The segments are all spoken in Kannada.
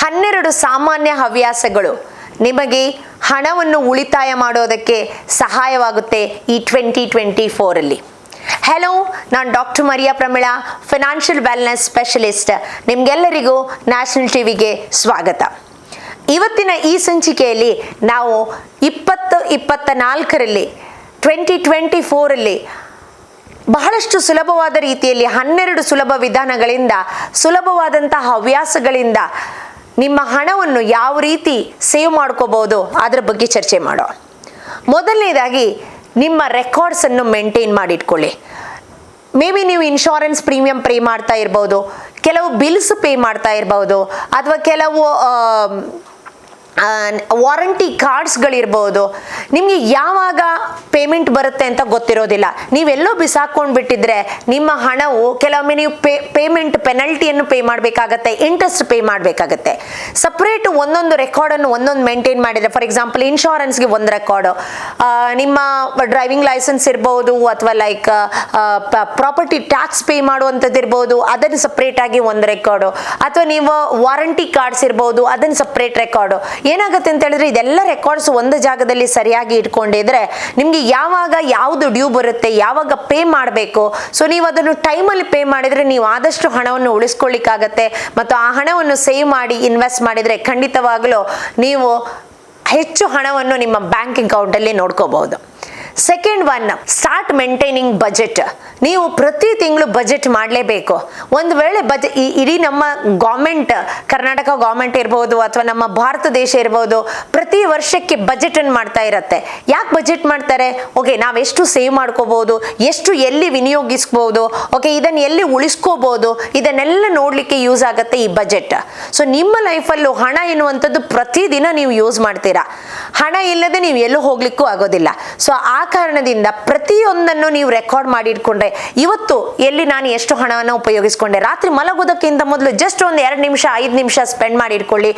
12 ಸಾಮಾನ್ಯ ಹವ್ಯಾಸಗಳು ನಿಮಗೆ ಹಣವನ್ನು ಉಳಿತಾಯ ಮಾಡೋದಕ್ಕೆ ಸಹಾಯವಾಗುತ್ತೆ ಈ 2024 ಅಲ್ಲಿ. ಹೆಲೋ, ನಾನು doctor Maria Pramila, financial wellness specialist. ನಿಮಗೆಲ್ಲರಿಗೂ ನ್ಯಾಷನಲ್ ಟಿವಿಗೆ ಸ್ವಾಗತ. ಇವತ್ತಿನ ಈ ಸಂಚಿಕೆಯಲ್ಲಿ ನಾವು 2024ರಲ್ಲಿ 2024ರಲ್ಲಿ ಬಹಳಷ್ಟು ಸುಲಭವಾದ ರೀತಿಯಲ್ಲಿ 12 ಸುಲಭ ವಿಧಾನಗಳಿಂದ, ಸುಲಭವಾದಂತಹ ಹವ್ಯಾಸಗಳಿಂದ ನಿಮ್ಮ ಹಣವನ್ನು ಯಾವ ರೀತಿ ಸೇವ್ ಮಾಡ್ಕೋಬಹುದು ಅದರ ಬಗ್ಗೆ ಚರ್ಚೆ ಮಾಡೋ. ಮೊದಲನೇದಾಗಿ ನಿಮ್ಮ ರೆಕಾರ್ಡ್ಸನ್ನು ಮೇಂಟೈನ್ ಮಾಡಿಟ್ಕೊಳ್ಳಿ. ಮೇ ಬಿ ನೀವು ಇನ್ಶೂರೆನ್ಸ್ ಪ್ರೀಮಿಯಂ ಪೇ ಮಾಡ್ತಾ ಇರ್ಬೋದು, ಕೆಲವು ಬಿಲ್ಸ್ ಪೇ ಮಾಡ್ತಾ ಇರ್ಬೋದು, ಅಥವಾ ಕೆಲವು ವಾರಂಟಿ ಕಾರ್ಡ್ಸ್ಗಳಿರ್ಬೋದು. ನಿಮಗೆ ಯಾವಾಗ ಪೇಮೆಂಟ್ ಬರುತ್ತೆ ಅಂತ ಗೊತ್ತಿರೋದಿಲ್ಲ. ನೀವೆಲ್ಲೋ ಬಿಸಾಕೊಂಡು ಬಿಟ್ಟಿದ್ರೆ ನಿಮ್ಮ ಹಣವು ಕೆಲವೊಮ್ಮೆ ನೀವು ಪೇಮೆಂಟ್ ಪೆನಲ್ಟಿಯನ್ನು ಪೇ ಮಾಡಬೇಕಾಗತ್ತೆ, ಇಂಟ್ರೆಸ್ಟ್ ಪೇ ಮಾಡಬೇಕಾಗತ್ತೆ. ಸಪ್ರೇಟ್ ಒಂದೊಂದು ರೆಕಾರ್ಡನ್ನು ಒಂದೊಂದು ಮೇಂಟೈನ್ ಮಾಡಿದರೆ, ಫಾರ್ ಎಕ್ಸಾಂಪಲ್ ಇನ್ಶೂರೆನ್ಸ್ಗೆ ಒಂದು ರೆಕಾರ್ಡು, ನಿಮ್ಮ ಡ್ರೈವಿಂಗ್ ಲೈಸೆನ್ಸ್ ಇರ್ಬೋದು, ಅಥವಾ ಲೈಕ್ ಪ್ರಾಪರ್ಟಿ ಟ್ಯಾಕ್ಸ್ ಪೇ ಮಾಡುವಂಥದ್ದು ಇರ್ಬೋದು, ಅದನ್ನು ಸಪ್ರೇಟಾಗಿ ಒಂದು ರೆಕಾರ್ಡು, ಅಥವಾ ನೀವು ವಾರಂಟಿ ಕಾರ್ಡ್ಸ್ ಇರ್ಬೋದು, ಅದನ್ನು ಸಪ್ರೇಟ್ ರೆಕಾರ್ಡು. ಏನಾಗುತ್ತೆ ಅಂತ ಹೇಳಿದ್ರೆ, ಇದೆಲ್ಲ ರೆಕಾರ್ಡ್ಸ್ ಒಂದು ಜಾಗದಲ್ಲಿ ಸರಿಯಾಗಿ ಇಟ್ಕೊಂಡಿದ್ರೆ ನಿಮ್ಗೆ ಯಾವಾಗ ಯಾವುದು ಡ್ಯೂ ಬರುತ್ತೆ, ಯಾವಾಗ ಪೇ ಮಾಡಬೇಕು, ಸೊ ನೀವು ಅದನ್ನು ಟೈಮಲ್ಲಿ ಪೇ ಮಾಡಿದ್ರೆ ನೀವು ಆದಷ್ಟು ಹಣವನ್ನು ಉಳಿಸ್ಕೊಳ್ಳಿಕ್ಕಾಗತ್ತೆ. ಮತ್ತು ಆ ಹಣವನ್ನು ಸೇವ್ ಮಾಡಿ ಇನ್ವೆಸ್ಟ್ ಮಾಡಿದ್ರೆ ಖಂಡಿತವಾಗಲೂ ನೀವು ಹೆಚ್ಚು ಹಣವನ್ನು ನಿಮ್ಮ ಬ್ಯಾಂಕ್ ಅಕೌಂಟಲ್ಲಿ ನೋಡ್ಕೋಬಹುದು. Second one, start maintaining budget. ನೀವು ಪ್ರತಿ ತಿಂಗಳು ಬಜೆಟ್ ಮಾಡಲೇಬೇಕು. ಒಂದು ವೇಳೆ ಇಡೀ ನಮ್ಮ ಗೌರ್ಮೆಂಟ್, ಕರ್ನಾಟಕ ಗೌರ್ಮೆಂಟ್ ಇರ್ಬೋದು ಅಥವಾ ನಮ್ಮ ಭಾರತ ದೇಶ ಇರ್ಬೋದು, ಪ್ರತಿ ವರ್ಷಕ್ಕೆ ಬಜೆಟ್ ಅನ್ನು ಮಾಡ್ತಾ ಇರತ್ತೆ. ಯಾಕೆ ಬಜೆಟ್ ಮಾಡ್ತಾರೆ? ಓಕೆ, ನಾವೆಷ್ಟು ಸೇವ್ ಮಾಡ್ಕೋಬಹುದು, ಎಷ್ಟು ಎಲ್ಲಿ ವಿನಿಯೋಗಿಸ್ಬೋದು, ಓಕೆ ಇದನ್ನು ಎಲ್ಲಿ ಉಳಿಸ್ಕೋಬಹುದು, ಇದನ್ನೆಲ್ಲ ನೋಡ್ಲಿಕ್ಕೆ ಯೂಸ್ ಆಗುತ್ತೆ ಈ ಬಜೆಟ್. ಸೊ ನಿಮ್ಮ ಲೈಫಲ್ಲೂ ಹಣ ಎನ್ನುವಂಥದ್ದು ಪ್ರತಿದಿನ ನೀವು ಯೂಸ್ ಮಾಡ್ತೀರಾ. ಹಣ ಇಲ್ಲದೆ ನೀವು ಎಲ್ಲೂ ಹೋಗ್ಲಿಕ್ಕೂ ಆಗೋದಿಲ್ಲ. ಸೊ ಆ ಕಾರಣದಿಂದ ಪ್ರತಿಯೊಂದನ್ನು ನೀವು ರೆಕಾರ್ಡ್ ಮಾಡಿ ಇಟ್ಕೊಂಡ್ರೆ, ಇವತ್ತು ಎಲ್ಲಿ ನಾನು ಎಷ್ಟು ಹಣವನ್ನು ಉಪಯೋಗಿಸ್ಕೊಂಡೆ, ರಾತ್ರಿ ಮಲಗೋದಕ್ಕಿಂತ ಮೊದಲು ಜಸ್ಟ್ ಒಂದು 2 ನಿಮಿಷ 5 ನಿಮಿಷ ಸ್ಪೆಂಡ್ ಮಾಡಿ ಇಟ್ಕೊಳ್ಳಿ.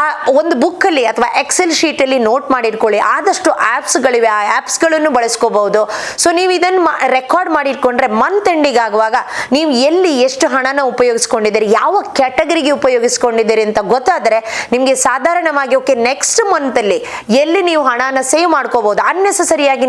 ಆ ಒಂದು ಬುಕ್ಕಲ್ಲಿ ಅಥವಾ ಎಕ್ಸೆಲ್ ಶೀಟಲ್ಲಿ ನೋಟ್ ಮಾಡಿ ಇಟ್ಕೊಳ್ಳಿ. ಆದಷ್ಟು ಆ್ಯಪ್ಸ್ಗಳಿವೆ, ಆ ಆ್ಯಪ್ಸ್ಗಳನ್ನು ಬಳಸ್ಕೋಬಹುದು. ಸೊ ನೀವು ಇದನ್ನು ರೆಕಾರ್ಡ್ ಮಾಡಿ ಇಟ್ಕೊಂಡ್ರೆ ಮಂತ್ ಎಂಡಿಗೆ ಆಗುವಾಗ ನೀವು ಎಲ್ಲಿ ಎಷ್ಟು ಹಣನ ಉಪಯೋಗಿಸ್ಕೊಂಡಿದ್ದೀರಿ, ಯಾವ ಕ್ಯಾಟಗರಿಗೆ ಉಪಯೋಗಿಸ್ಕೊಂಡಿದ್ದೀರಿ ಅಂತ ಗೊತ್ತಾದರೆ ನಿಮಗೆ ಸಾಧಾರಣವಾಗಿ ಓಕೆ ನೆಕ್ಸ್ಟ್ ಮಂತಲ್ಲಿ ಎಲ್ಲಿ ನೀವು ಹಣನ ಸೇವ್ ಮಾಡ್ಕೋಬಹುದು. ಅನ್ನೆಸೆಸರಿಯಾಗಿ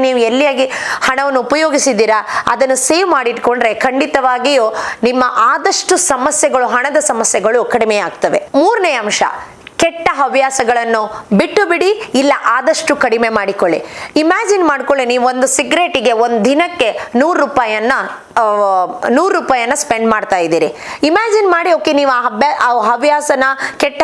ನೀವು ಎಲ್ಲಿಯಾಗಿ ಹಣವನ್ನು ಉಪಯೋಗಿಸಿದ್ದೀರಾ ಅದನ್ನು ಸೇವ್ ಮಾಡಿಟ್ಕೊಂಡ್ರೆ ಖಂಡಿತವಾಗಿಯೂ ನಿಮ್ಮ ಆದಷ್ಟು ಸಮಸ್ಯೆಗಳು, ಹಣದ ಸಮಸ್ಯೆಗಳು ಕಡಿಮೆ ಆಗ್ತವೆ. ಮೂರನೇ ಅಂಶ, ಕೆಟ್ಟ ಹವ್ಯಾಸಗಳನ್ನು ಬಿಟ್ಟು ಬಿಡಿ, ಇಲ್ಲ ಆದಷ್ಟು ಕಡಿಮೆ ಮಾಡಿಕೊಳ್ಳಿ. ಇಮ್ಯಾಜಿನ್ ಮಾಡ್ಕೊಳ್ಳಿ, ನೀವು ಒಂದು ಸಿಗರೇಟಿಗೆ ಒಂದು ದಿನಕ್ಕೆ 100 ರೂಪಾಯಿಯನ್ನ ಸ್ಪೆಂಡ್ ಮಾಡ್ತಾ ಇದ್ದೀರಿ. ಇಮ್ಯಾಜಿನ್ ಮಾಡಿ, ಓಕೆ ನೀವು ಆ ಹವ್ಯಾಸನ, ಕೆಟ್ಟ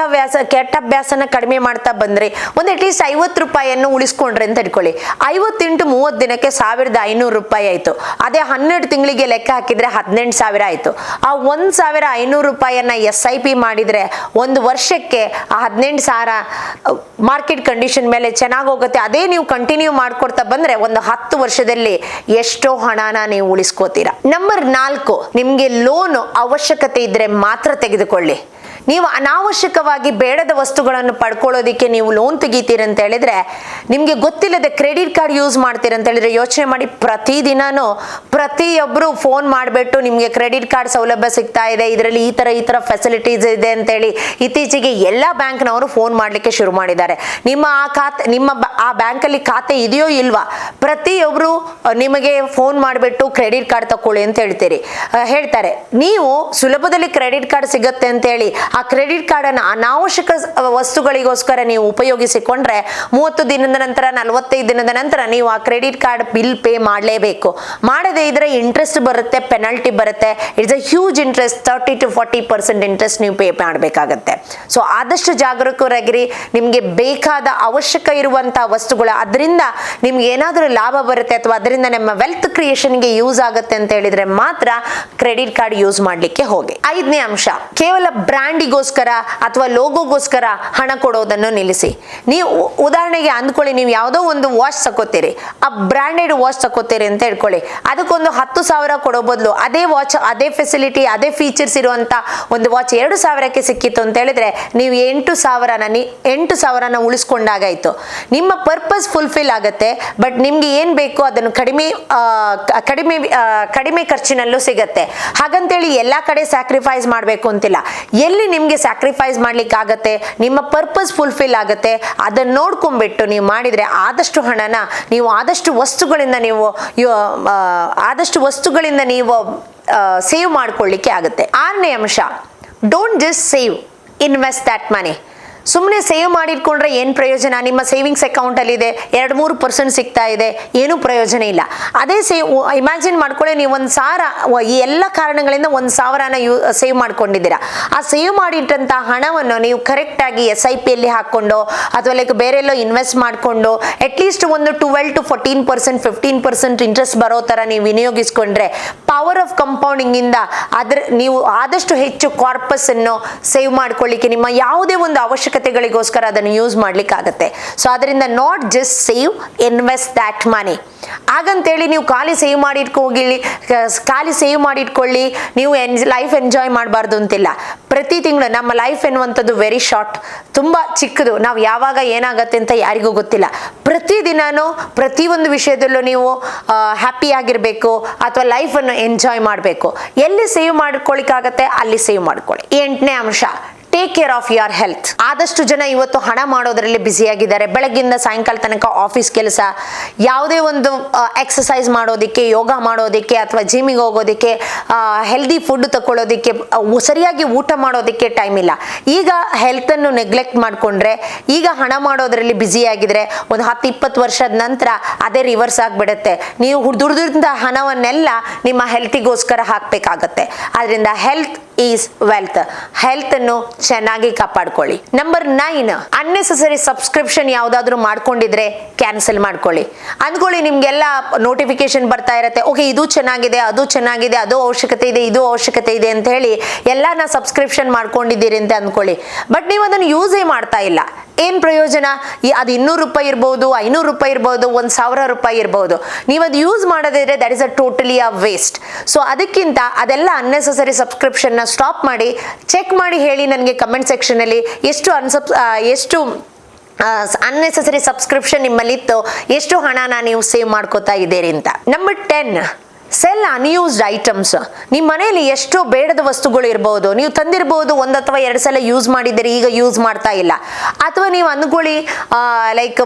ಅಭ್ಯಾಸನ ಕಡಿಮೆ ಮಾಡ್ತಾ ಬಂದ್ರಿ, ಒಂದು ಅಟ್ಲೀಸ್ಟ್ 50 ರೂಪಾಯಿಯನ್ನು ಉಳಿಸ್ಕೊಂಡ್ರಿ ಅಂತ ಇಟ್ಕೊಳ್ಳಿ. 50 × 30 ದಿನಕ್ಕೆ 1500 ರೂಪಾಯಿ ಆಯ್ತು. ಅದೇ 12 ತಿಂಗಳಿಗೆ ಲೆಕ್ಕ ಹಾಕಿದ್ರೆ 18,000 ಆಯ್ತು. ಆ 1,500 ರೂಪಾಯಿಯನ್ನ SIP ಮಾಡಿದ್ರೆ ಒಂದು ವರ್ಷಕ್ಕೆ 18,000 ಮಾರ್ಕೆಟ್ ಕಂಡೀಷನ್ ಮೇಲೆ ಚೆನ್ನಾಗಿ ಹೋಗುತ್ತೆ. ಅದೇ ನೀವು ಕಂಟಿನ್ಯೂ ಮಾಡ್ಕೊಡ್ತಾ ಬಂದ್ರೆ ಒಂದು 10 ವರ್ಷದಲ್ಲಿ ಎಷ್ಟೋ ಹಣನ ನೀವು ಉಳಿಸ್ಕೋತೀರಾ. ನಂಬರ್ 4, ನಿಮ್ಗೆ ಲೋನ್ ಅವಶ್ಯಕತೆ ಇದ್ರೆ ಮಾತ್ರ ತೆಗೆದುಕೊಳ್ಳಿ. ನೀವು ಅನಾವಶ್ಯಕವಾಗಿ ಬೇಡದ ವಸ್ತುಗಳನ್ನು ಪಡ್ಕೊಳ್ಳೋದಿಕ್ಕೆ ನೀವು ಲೋನ್ ತೆಗಿತೀರಿ ಅಂತ ಹೇಳಿದ್ರೆ, ನಿಮ್ಗೆ ಗೊತ್ತಿಲ್ಲದೆ ಕ್ರೆಡಿಟ್ ಕಾರ್ಡ್ ಯೂಸ್ ಮಾಡ್ತೀರಿ ಅಂತ ಹೇಳಿದ್ರೆ ಯೋಚನೆ ಮಾಡಿ. ಪ್ರತಿದಿನನೂ ಪ್ರತಿಯೊಬ್ಬರು ಫೋನ್ ಮಾಡಿಬಿಟ್ಟು ನಿಮ್ಗೆ ಕ್ರೆಡಿಟ್ ಕಾರ್ಡ್ ಸೌಲಭ್ಯ ಸಿಗ್ತಾ ಇದೆ, ಇದರಲ್ಲಿ ಈ ತರ ಫೆಸಿಲಿಟೀಸ್ ಇದೆ ಅಂತೇಳಿ ಇತ್ತೀಚೆಗೆ ಎಲ್ಲ ಬ್ಯಾಂಕ್ನವರು ಫೋನ್ ಮಾಡ್ಲಿಕ್ಕೆ ಶುರು ಮಾಡಿದ್ದಾರೆ. ನಿಮ್ಮ ಆ ಬ್ಯಾಂಕಲ್ಲಿ ಖಾತೆ ಇದೆಯೋ ಇಲ್ವಾ, ಪ್ರತಿಯೊಬ್ಬರು ನಿಮಗೆ ಫೋನ್ ಮಾಡಿಬಿಟ್ಟು ಕ್ರೆಡಿಟ್ ಕಾರ್ಡ್ ತಕೊಳ್ಳಿ ಅಂತ ಹೇಳ್ತಾರೆ. ನೀವು ಸುಲಭದಲ್ಲಿ ಕ್ರೆಡಿಟ್ ಕಾರ್ಡ್ ಸಿಗುತ್ತೆ ಅಂತ ಹೇಳಿ ಆ ಕ್ರೆಡಿಟ್ ಕಾರ್ಡ್ ಅನ್ನು ಅನಾವಶ್ಯಕ ವಸ್ತುಗಳಿಗೋಸ್ಕರ ನೀವು ಉಪಯೋಗಿಸಿಕೊಂಡ್ರೆ 30 ದಿನದ ನಂತರ, 45 ದಿನದ ನಂತರ ನೀವು ಆ ಕ್ರೆಡಿಟ್ ಕಾರ್ಡ್ ಬಿಲ್ ಪೇ ಮಾಡಲೇಬೇಕು. ಮಾಡದೇ ಇದ್ರೆ ಇಂಟ್ರೆಸ್ಟ್ ಬರುತ್ತೆ, ಪೆನಲ್ಟಿ ಬರುತ್ತೆ. It's a huge interest, 30 to 40% interest ನೀವು ಪೇ ಮಾಡಬೇಕಾಗತ್ತೆ. ಸೊ ಆದಷ್ಟು ಜಾಗರೂಕರಾಗಿರಿ. ನಿಮ್ಗೆ ಬೇಕಾದ ಅವಶ್ಯಕ ಇರುವಂತಹ ವಸ್ತುಗಳು, ಅದರಿಂದ ನಿಮ್ಗೆ ಏನಾದರೂ ಲಾಭ ಬರುತ್ತೆ ಅಥವಾ ಅದರಿಂದ ನಮ್ಮ ವೆಲ್ತ್ ಕ್ರಿಯೇಷನ್ಗೆ ಯೂಸ್ ಆಗುತ್ತೆ ಅಂತ ಹೇಳಿದ್ರೆ ಮಾತ್ರ ಕ್ರೆಡಿಟ್ ಕಾರ್ಡ್ ಯೂಸ್ ಮಾಡ್ಲಿಕ್ಕೆ ಹೋಗಿ. 5ನೇ ಅಂಶ, ಕೇವಲ ಬ್ರ್ಯಾಂಡ್ ಅಂಗಡಿಗೋಸ್ಕರ ಅಥವಾ ಲೋಗೋಗೋಸ್ಕರ ಹಣ ಕೊಡೋದನ್ನು ನಿಲ್ಲಿಸಿ. ನೀವು ಉದಾಹರಣೆಗೆ ಅಂದ್ಕೊಳ್ಳಿ, ನೀವು ಯಾವುದೋ ಒಂದು ವಾಚ್ ತಗೋತೀರಿ, ಆ ಬ್ರ್ಯಾಂಡೆಡ್ ವಾಚ್ ತಗೋತೀರಿ ಅಂತ ಹೇಳ್ಕೊಳ್ಳಿ. ಅದಕ್ಕೊಂದು 10,000 ಕೊಡೋ ಬದಲು ಅದೇ ವಾಚ್, ಅದೇ ಫೆಸಿಲಿಟಿ, ಅದೇ ಫೀಚರ್ಸ್ ಇರುವಂತ ಒಂದು ವಾಚ್ 2,000ಕ್ಕೆ ಸಿಕ್ಕಿತ್ತು ಅಂತ ಹೇಳಿದ್ರೆ ನೀವು 8,000ನ ಉಳಿಸ್ಕೊಂಡಾಗಾಯ್ತು. ನಿಮ್ಮ ಪರ್ಪಸ್ ಫುಲ್ಫಿಲ್ ಆಗುತ್ತೆ. ಬಟ್ ನಿಮ್ಗೆ ಏನ್ ಬೇಕು ಅದನ್ನು ಕಡಿಮೆ ಖರ್ಚಿನಲ್ಲೂ ಸಿಗತ್ತೆ. ಹಾಗಂತೇಳಿ ಎಲ್ಲಾ ಕಡೆ ಸ್ಯಾಕ್ರಿಫೈಸ್ ಮಾಡಬೇಕು ಅಂತಿಲ್ಲ. ಎಲ್ಲಿ ನಿಮ್ಗೆ ಸ್ಯಾಕ್ರಿಫೈಸ್ ಮಾಡ್ಲಿಕ್ಕೆ ಆಗತ್ತೆ, ನಿಮ್ಮ ಪರ್ಪಸ್ ಫುಲ್ಫಿಲ್ ಆಗುತ್ತೆ, ಅದನ್ನ ನೋಡ್ಕೊಂಡ್ಬಿಟ್ಟು ನೀವು ಮಾಡಿದ್ರೆ ಆದಷ್ಟು ಹಣನ ನೀವು ಆದಷ್ಟು ವಸ್ತುಗಳಿಂದ ನೀವು ಸೇವ್ ಮಾಡ್ಕೊಳ್ಳಿಕ್ಕೆ ಆಗುತ್ತೆ. 6ನೇ ಅಂಶ, don't just save, invest that money. ಸುಮ್ಮನೆ ಸೇವ್ ಮಾಡಿಟ್ಕೊಂಡ್ರೆ ಏನು ಪ್ರಯೋಜನ? ನಿಮ್ಮ ಸೇವಿಂಗ್ಸ್ ಅಕೌಂಟ್ ಅಲ್ಲಿ ಇದೆ, 2-3% ಸಿಗ್ತಾ ಇದೆ, ಏನೂ ಪ್ರಯೋಜನ ಇಲ್ಲ. ಅದೇ ಇಮ್ಯಾಜಿನ್ ಮಾಡ್ಕೊಳ್ಳಿ, ನೀವು 1,000 ಈ ಎಲ್ಲ ಕಾರಣಗಳಿಂದ 1,000ನ ಸೇವ್ ಮಾಡ್ಕೊಂಡಿದ್ದೀರಾ. ಆ ಸೇವ್ ಮಾಡಿಟ್ಟಂತ ಹಣವನ್ನು ನೀವು ಕರೆಕ್ಟ್ ಆಗಿ SIPಯಲ್ಲಿ ಹಾಕೊಂಡು ಅಥವಾ ಲೈಕ್ ಬೇರೆಲ್ಲೋ ಇನ್ವೆಸ್ಟ್ ಮಾಡಿಕೊಂಡು ಅಟ್ಲೀಸ್ಟ್ ಒಂದು 12 to 14%, 15% ಇಂಟ್ರೆಸ್ಟ್ ಬರೋ ತರ ನೀವು ವಿನಿಯೋಗಿಸ್ಕೊಂಡ್ರೆ ಪವರ್ ಆಫ್ ಕಂಪೌಂಡಿಂಗ್ ಇಂದ ನೀವು ಆದಷ್ಟು ಹೆಚ್ಚು ಕಾರ್ಪಸ್ ಅನ್ನು ಸೇವ್ ಮಾಡ್ಕೊಳ್ಳಿಕ್ಕೆ ನಿಮ್ಮ ಯಾವುದೇ ಒಂದು ಅವಶ್ಯಕತೆಗಳಿಗೋಸ್ಕರ ಅದನ್ನು ಯೂಸ್ ಮಾಡ್ಲಿಕ್ಕೆ ಆಗುತ್ತೆ. ಸೊ ಅದರಿಂದ not just save, invest that money. ಹಾಗಂತೇಳಿ ನೀವು ಖಾಲಿ ಸೇವ್ ಮಾಡಿಟ್ಕೊಳ್ಳಿ ನೀವು ಲೈಫ್ ಎಂಜಾಯ್ ಮಾಡಬಾರ್ದು ಅಂತಿಲ್ಲ. ಪ್ರತಿ ತಿಂಗಳು ನಮ್ಮ ಲೈಫ್ ಎನ್ನುವಂಥದ್ದು ವೆರಿ ಶಾರ್ಟ್, ತುಂಬಾ ಚಿಕ್ಕದು. ನಾವು ಯಾವಾಗ ಏನಾಗತ್ತೆ ಅಂತ ಯಾರಿಗೂ ಗೊತ್ತಿಲ್ಲ. ಪ್ರತಿದಿನನೂ ಪ್ರತಿಯೊಂದು ವಿಷಯದಲ್ಲೂ ನೀವು ಹ್ಯಾಪಿ ಆಗಿರ್ಬೇಕು ಅಥವಾ ಲೈಫ್ ಅನ್ನು ಎಂಜಾಯ್ ಮಾಡಬೇಕು. ಎಲ್ಲಿ ಸೇವ್ ಮಾಡ್ಕೊಳ್ಳಿಕ್ಕಾಗತ್ತೆ ಅಲ್ಲಿ ಸೇವ್ ಮಾಡ್ಕೊಳ್ಳಿ. 8ನೇ ಅಂಶ, take care of your health. ಆದಷ್ಟು ಜನ ಇವತ್ತು ಹಣ ಮಾಡೋದ್ರಲ್ಲಿ ಬ್ಯುಸಿ ಆಗಿದ್ದಾರೆ. ಬೆಳಗ್ಗಿಂದ ಸಾಯಂಕಾಲ ತನಕ ಆಫೀಸ್ ಕೆಲಸ, ಯಾವುದೇ ಒಂದು ಎಕ್ಸಸೈಸ್ ಮಾಡೋದಿಕ್ಕೆ, ಯೋಗ ಮಾಡೋದಿಕ್ಕೆ ಅಥವಾ ಜಿಮ್ಮಿಗೆ ಹೋಗೋದಿಕ್ಕೆ, ಹೆಲ್ದಿ ಫುಡ್ ತಗೊಳ್ಳೋದಿಕ್ಕೆ, ಸರಿಯಾಗಿ ಊಟ ಮಾಡೋದಿಕ್ಕೆ ಟೈಮ್ ಇಲ್ಲ. ಈಗ ಹೆಲ್ತ್ ಅನ್ನು ನೆಗ್ಲೆಕ್ಟ್ ಮಾಡ್ಕೊಂಡ್ರೆ, ಈಗ ಹಣ ಮಾಡೋದ್ರಲ್ಲಿ ಬ್ಯುಸಿ ಆಗಿದ್ರೆ ಒಂದು 10-20 ವರ್ಷದ ನಂತರ ಅದೇ ರಿವರ್ಸ್ ಆಗಿಬಿಡುತ್ತೆ. ನೀವು ದುಡ್ದಿದ್ದ ಹಣವನ್ನೆಲ್ಲ ನಿಮ್ಮ ಹೆಲ್ತಿಗೋಸ್ಕರ ಹಾಕ್ಬೇಕಾಗತ್ತೆ. ಆದ್ರಿಂದ ಹೆಲ್ತ್ ಈಸ್ ವೆಲ್ತ್. ಹೆಲ್ತ್ ಅನ್ನು ಚೆನ್ನಾಗಿ ಕಾಪಾಡ್ಕೊಳ್ಳಿ. ನಂಬರ್ 9, ಅನ್ನೆಸೆಸರಿ ಸಬ್ಸ್ಕ್ರಿಪ್ಷನ್ ಯಾವ್ದಾದ್ರು ಮಾಡ್ಕೊಂಡಿದ್ರೆ ಕ್ಯಾನ್ಸಲ್ ಮಾಡ್ಕೊಳ್ಳಿ. ಅಂದ್ಕೊಳ್ಳಿ ನಿಮ್ಗೆಲ್ಲ ನೋಟಿಫಿಕೇಶನ್ ಬರ್ತಾ ಇರತ್ತೆ, ಓಕೆ ಇದು ಚೆನ್ನಾಗಿದೆ, ಅದು ಚೆನ್ನಾಗಿದೆ, ಅದು ಅವಶ್ಯಕತೆ ಇದೆ, ಇದು ಅವಶ್ಯಕತೆ ಇದೆ ಅಂತ ಹೇಳಿ ಎಲ್ಲಾನ ಸಬ್ಸ್ಕ್ರಿಪ್ಷನ್ ಮಾಡ್ಕೊಂಡಿದ್ದೀರಿ ಅಂತ ಅಂದ್ಕೊಳ್ಳಿ. ಬಟ್ ನೀವು ಅದನ್ನು ಯೂಸೇ ಮಾಡ್ತಾ ಇಲ್ಲ. ಏನ್ ಪ್ರಯೋಜನ? ಅದು 200 ರೂಪಾಯಿ ಇರ್ಬೋದು, 500 ರೂಪಾಯಿ ಇರ್ಬೋದು, 1,000 ರೂಪಾಯಿ ಇರ್ಬೋದು. ನೀವು ಅದು ಯೂಸ್ ಮಾಡೋದಿದ್ರೆ that is a totally a waste. So ಅದಕ್ಕಿಂತ ಅದೆಲ್ಲ ಅನ್ನೆಸೆಸರಿ ಸಬ್ಸ್ಕ್ರಿಪ್ಷನ್ ನ ಸ್ಟಾಪ್ ಮಾಡಿ, ಚೆಕ್ ಮಾಡಿ ಹೇಳಿ ನನಗೆ ಕಮೆಂಟ್ ಸೆಕ್ಷನ್ ಅಲ್ಲಿ ಎಷ್ಟು ಅನ್ನೆಸೆಸರಿ ಸಬ್ಸ್ಕ್ರಿಪ್ಷನ್ ನಿಮ್ಮಲ್ಲಿತ್ತು, ಎಷ್ಟು ಹಣನ ನೀವು ಸೇವ್ ಮಾಡ್ಕೋತಾ ಇದ್ದೀರಿ ಅಂತ. Number 10, cell unused items. ನಿಮ್ಮ ಮನೆಯಲ್ಲಿ ಎಷ್ಟೋ ಬೇಡದ ವಸ್ತುಗಳು ಇರ್ಬೋದು, ನೀವು ತಂದಿರ್ಬೋದು, 1 ಅಥವಾ 2 ಸಲ ಯೂಸ್ ಮಾಡಿದ್ದೀರಿ, ಈಗ ಯೂಸ್ ಮಾಡ್ತಾ ಇಲ್ಲ. ಅಥವಾ ನೀವು ಅಂದ್ಕೊಳ್ಳಿ ಲೈಕ್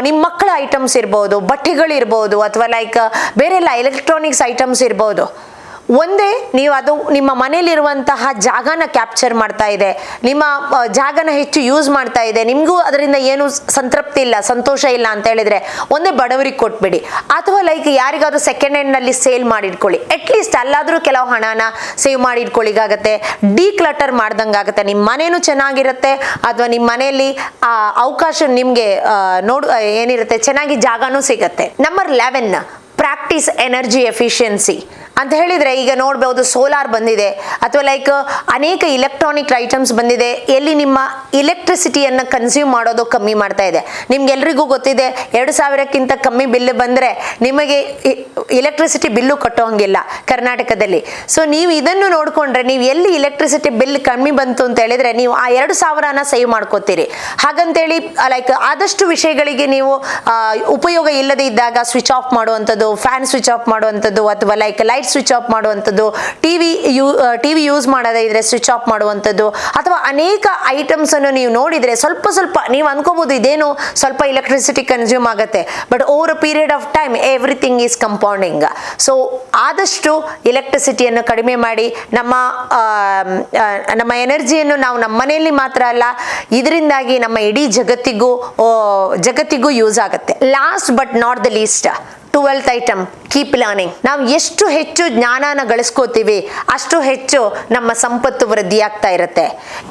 ನಿಮ್ಮ ಮಕ್ಕಳ ಐಟಮ್ಸ್ ಇರ್ಬೋದು, ಬಟ್ಟೆಗಳಿರ್ಬೋದು, ಅಥವಾ ಲೈಕ್ ಬೇರೆ ಎಲ್ಲ ಎಲೆಕ್ಟ್ರಾನಿಕ್ಸ್ ಐಟಮ್ಸ್ ಇರ್ಬೋದು. ಒಂದೇ ನೀವು ಅದು ನಿಮ್ಮ ಮನೆಯಲ್ಲಿರುವಂತಹ ಜಾಗನ ಕ್ಯಾಪ್ಚರ್ ಮಾಡ್ತಾ ಇದೆ, ನಿಮ್ಮ ಜಾಗನ ಹೆಚ್ಚು ಯೂಸ್ ಮಾಡ್ತಾ ಇದೆ, ನಿಮಗೂ ಅದರಿಂದ ಏನು ಸಂತೃಪ್ತಿ ಇಲ್ಲ, ಸಂತೋಷ ಇಲ್ಲ ಅಂತ ಹೇಳಿದ್ರೆ ಒಂದೇ ಬಡವರಿಗೆ ಕೊಟ್ಬಿಡಿ. ಅಥವಾ ಲೈಕ್ ಯಾರಿಗಾದ್ರೂ ಸೆಕೆಂಡ್ ಹ್ಯಾಂಡ್ ನಲ್ಲಿ ಸೇಲ್ ಮಾಡಿಟ್ಕೊಳ್ಳಿ. ಅಟ್ಲೀಸ್ಟ್ ಅಲ್ಲಾದ್ರೂ ಕೆಲವು ಹಣನ ಸೇವ್ ಮಾಡಿಟ್ಕೊಳ್ಳಿಗಾಗತ್ತೆ. ಡಿಕ್ಲಟರ್ ಮಾಡ್ದಂಗಾಗತ್ತೆ. ನಿಮ್ಮ ಮನೇನು ಚೆನ್ನಾಗಿರುತ್ತೆ, ಅಥವಾ ನಿಮ್ಮ ಮನೆಯಲ್ಲಿ ಅವಕಾಶ ನಿಮ್ಗೆ ಏನಿರುತ್ತೆ, ಚೆನ್ನಾಗಿ ಜಾಗನೂ ಸಿಗತ್ತೆ. ನಂಬರ್ 11, ಪ್ರಾಕ್ಟೀಸ್ ಎನರ್ಜಿ ಎಫಿಷಿಯನ್ಸಿ ಅಂತ ಹೇಳಿದ್ರೆ, ಈಗ ನೋಡ್ಬೋದು ಸೋಲಾರ್ ಬಂದಿದೆ, ಅಥವಾ ಲೈಕ್ ಅನೇಕ ಇಲೆಕ್ಟ್ರಾನಿಕ್ ಐಟಮ್ಸ್ ಬಂದಿದೆ, ಎಲ್ಲಿ ನಿಮ್ಮ ಇಲೆಕ್ಟ್ರಿಸಿಟಿಯನ್ನು ಕನ್ಸ್ಯೂಮ್ ಮಾಡೋದು ಕಮ್ಮಿ ಮಾಡ್ತಾ ಇದೆ. ನಿಮ್ಗೆಲ್ರಿಗೂ ಗೊತ್ತಿದೆ, 2,000ಕ್ಕಿಂತ ಕಮ್ಮಿ ಬಿಲ್ ಬಂದರೆ ನಿಮಗೆ ಇಲೆಕ್ಟ್ರಿಸಿಟಿ ಬಿಲ್ಲು ಕಟ್ಟೋ ಹಂಗಿಲ್ಲ ಕರ್ನಾಟಕದಲ್ಲಿ. ಸೊ ನೀವು ಇದನ್ನು ನೋಡಿಕೊಂಡ್ರೆ, ನೀವು ಎಲ್ಲಿ ಇಲೆಕ್ಟ್ರಿಸಿಟಿ ಬಿಲ್ ಕಮ್ಮಿ ಬಂತು ಅಂತ ಹೇಳಿದ್ರೆ ನೀವು ಆ 2,000ನ ಸೇವ್ ಮಾಡ್ಕೋತೀರಿ. ಹಾಗಂತೇಳಿ ಲೈಕ್ ಆದಷ್ಟು ವಿಷಯಗಳಿಗೆ ನೀವು ಉಪಯೋಗ ಇಲ್ಲದೆ ಇದ್ದಾಗ ಸ್ವಿಚ್ ಆಫ್ ಮಾಡುವಂಥದ್ದು, ಫ್ಯಾನ್ ಸ್ವಿಚ್ ಆಫ್ ಮಾಡುವಂಥದ್ದು, ಅಥವಾ ಲೈಕ್ ಲೈಟ್ ಸ್ವಿಚ್ ಆಫ್ ಮಾಡುವಂಥದ್ದು, ಟಿವಿ ಯೂಸ್ ಮಾಡೋದೇ ಇದ್ರೆ ಸ್ವಿಚ್ ಆಫ್ ಮಾಡುವಂಥದ್ದು, ಅಥವಾ ಅನೇಕ ಐಟಮ್ಸ್ ಅನ್ನು ನೀವು ನೋಡಿದ್ರೆ ಸ್ವಲ್ಪ ನೀವು ಅನ್ಕೋಬಹುದು ಇದೇನು ಸ್ವಲ್ಪ ಎಲೆಕ್ಟ್ರಿಸಿಟಿ ಕನ್ಸ್ಯೂಮ್ ಆಗುತ್ತೆ, but over a period of time everything is compounding. So ಆದಷ್ಟು ಎಲೆಕ್ಟ್ರಿಸಿಟಿಯನ್ನು ಕಡಿಮೆ ಮಾಡಿ ನಮ್ಮ ಎನರ್ಜಿಯನ್ನು ನಾವು ನಮ್ಮ ಮನೆಯಲ್ಲಿ ಮಾತ್ರ ಅಲ್ಲ, ಇದರಿಂದಾಗಿ ನಮ್ಮ ಇಡೀ ಜಗತ್ತಿಗೂ ಯೂಸ್ ಆಗುತ್ತೆ. Last but not the least, 12th item, keep learning. ನಾವು ಎಷ್ಟು ಹೆಚ್ಚು ಜ್ಞಾನನ ಗಳಿಸ್ಕೋತೀವಿ ಅಷ್ಟು ಹೆಚ್ಚು ನಮ್ಮ ಸಂಪತ್ತು ವೃದ್ಧಿ ಆಗ್ತಾ ಇರುತ್ತೆ.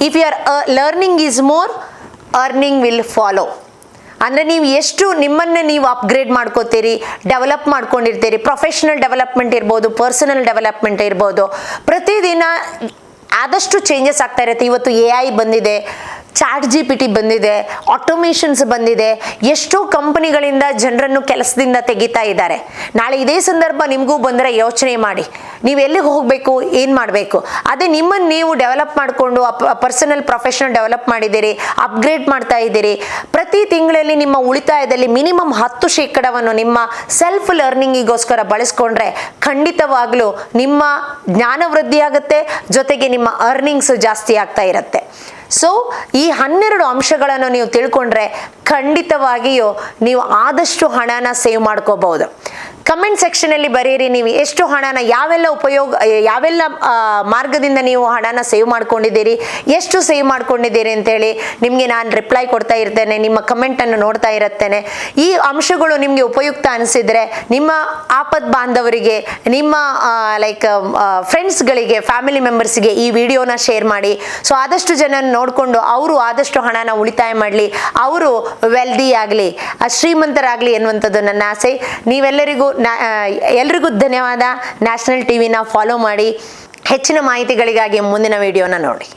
If your learning is more, earning will follow. ಅಂದರೆ ನೀವು ಎಷ್ಟು ನಿಮ್ಮನ್ನೇ ನೀವು ಅಪ್ಗ್ರೇಡ್ ಮಾಡ್ಕೋತೀರಿ, ಡೆವಲಪ್ ಮಾಡ್ಕೊಂಡಿರ್ತೀರಿ, ಪ್ರೊಫೆಷನಲ್ ಡೆವಲಪ್ಮೆಂಟ್ ಇರ್ಬೋದು, ಪರ್ಸನಲ್ ಡೆವಲಪ್ಮೆಂಟ್ ಇರ್ಬೋದು, ಪ್ರತಿದಿನ ಆದಷ್ಟು ಚೇಂಜಸ್ ಆಗ್ತಾ ಇರುತ್ತೆ. ಇವತ್ತು AI ಬಂದಿದೆ, ChatGPT ಬಂದಿದೆ, ಆಟೋಮೇಷನ್ಸ್ ಬಂದಿದೆ, ಎಷ್ಟೋ ಕಂಪನಿಗಳಿಂದ ಜನರನ್ನು ಕೆಲಸದಿಂದ ತೆಗಿತಾ ಇದ್ದಾರೆ. ನಾಳೆ ಇದೇ ಸಂದರ್ಭ ನಿಮಗೂ ಬಂದರೆ ಯೋಚನೆ ಮಾಡಿ, ನೀವು ಎಲ್ಲಿಗೆ ಹೋಗಬೇಕು, ಏನು ಮಾಡಬೇಕು. ಅದೇ ನಿಮ್ಮನ್ನು ನೀವು ಡೆವಲಪ್ ಮಾಡಿಕೊಂಡು ಪರ್ಸನಲ್ ಪ್ರೊಫೆಷನಲ್ ಡೆವಲಪ್ ಮಾಡಿದ್ದೀರಿ, ಅಪ್ಗ್ರೇಡ್ ಮಾಡ್ತಾ ಇದ್ದೀರಿ. ಪ್ರತಿ ತಿಂಗಳಲ್ಲಿ ನಿಮ್ಮ ಉಳಿತಾಯದಲ್ಲಿ ಮಿನಿಮಮ್ 10% ನಿಮ್ಮ ಸೆಲ್ಫ್ ಲರ್ನಿಂಗಿಗೋಸ್ಕರ ಬಳಸ್ಕೊಂಡ್ರೆ ಖಂಡಿತವಾಗ್ಲೂ ನಿಮ್ಮ ಜ್ಞಾನ ವೃದ್ಧಿ ಆಗುತ್ತೆ, ಜೊತೆಗೆ ನಿಮ್ಮ ಅರ್ನಿಂಗ್ಸ್ ಜಾಸ್ತಿ ಆಗ್ತಾ ಇರುತ್ತೆ. ಸೊ ಈ 12 ಅಂಶಗಳನ್ನು ನೀವು ತಿಳ್ಕೊಂಡ್ರೆ ಖಂಡಿತವಾಗಿಯೂ ನೀವು ಆದಷ್ಟು ಹಣನ ಸೇವ್ ಮಾಡ್ಕೋಬಹುದು. ಕಮೆಂಟ್ ಸೆಕ್ಷನಲ್ಲಿ ಬರೀರಿ, ನೀವು ಎಷ್ಟು ಹಣನ ಯಾವೆಲ್ಲ ಮಾರ್ಗದಿಂದ ನೀವು ಹಣನ ಸೇವ್ ಮಾಡ್ಕೊಂಡಿದ್ದೀರಿ, ಎಷ್ಟು ಸೇವ್ ಮಾಡ್ಕೊಂಡಿದ್ದೀರಿ ಅಂತೇಳಿ ನಿಮಗೆ ನಾನು ರಿಪ್ಲೈ ಕೊಡ್ತಾ ಇರ್ತೇನೆ, ನಿಮ್ಮ ಕಮೆಂಟನ್ನು ನೋಡ್ತಾ ಇರುತ್ತೇನೆ. ಈ ಅಂಶಗಳು ನಿಮಗೆ ಉಪಯುಕ್ತ ಅನಿಸಿದರೆ ನಿಮ್ಮ ಆಪತ್ ಬಾಂಧವರಿಗೆ, ನಿಮ್ಮ ಫ್ರೆಂಡ್ಸ್ಗಳಿಗೆ, ಫ್ಯಾಮಿಲಿ ಮೆಂಬರ್ಸ್ಗೆ ಈ ವಿಡಿಯೋನ ಶೇರ್ ಮಾಡಿ. ಸೊ ಆದಷ್ಟು ಜನ ನೋಡಿಕೊಂಡು ಅವರು ಆದಷ್ಟು ಹಣನ ಉಳಿತಾಯ ಮಾಡಲಿ, ಅವರು ವೆಲ್ದಿ ಆಗಲಿ, ಶ್ರೀಮಂತರಾಗಲಿ ಎನ್ನುವಂಥದ್ದು ನನ್ನ ಆಸೆ. ಎಲ್ರಿಗೂ ಧನ್ಯವಾದ. ನ್ಯಾಷನಲ್ ಟಿವಿನ ಫಾಲೋ ಮಾಡಿ. ಹೆಚ್ಚಿನ ಮಾಹಿತಿಗಳಿಗಾಗಿ ಮುಂದಿನ ವಿಡಿಯೋನ ನೋಡಿ.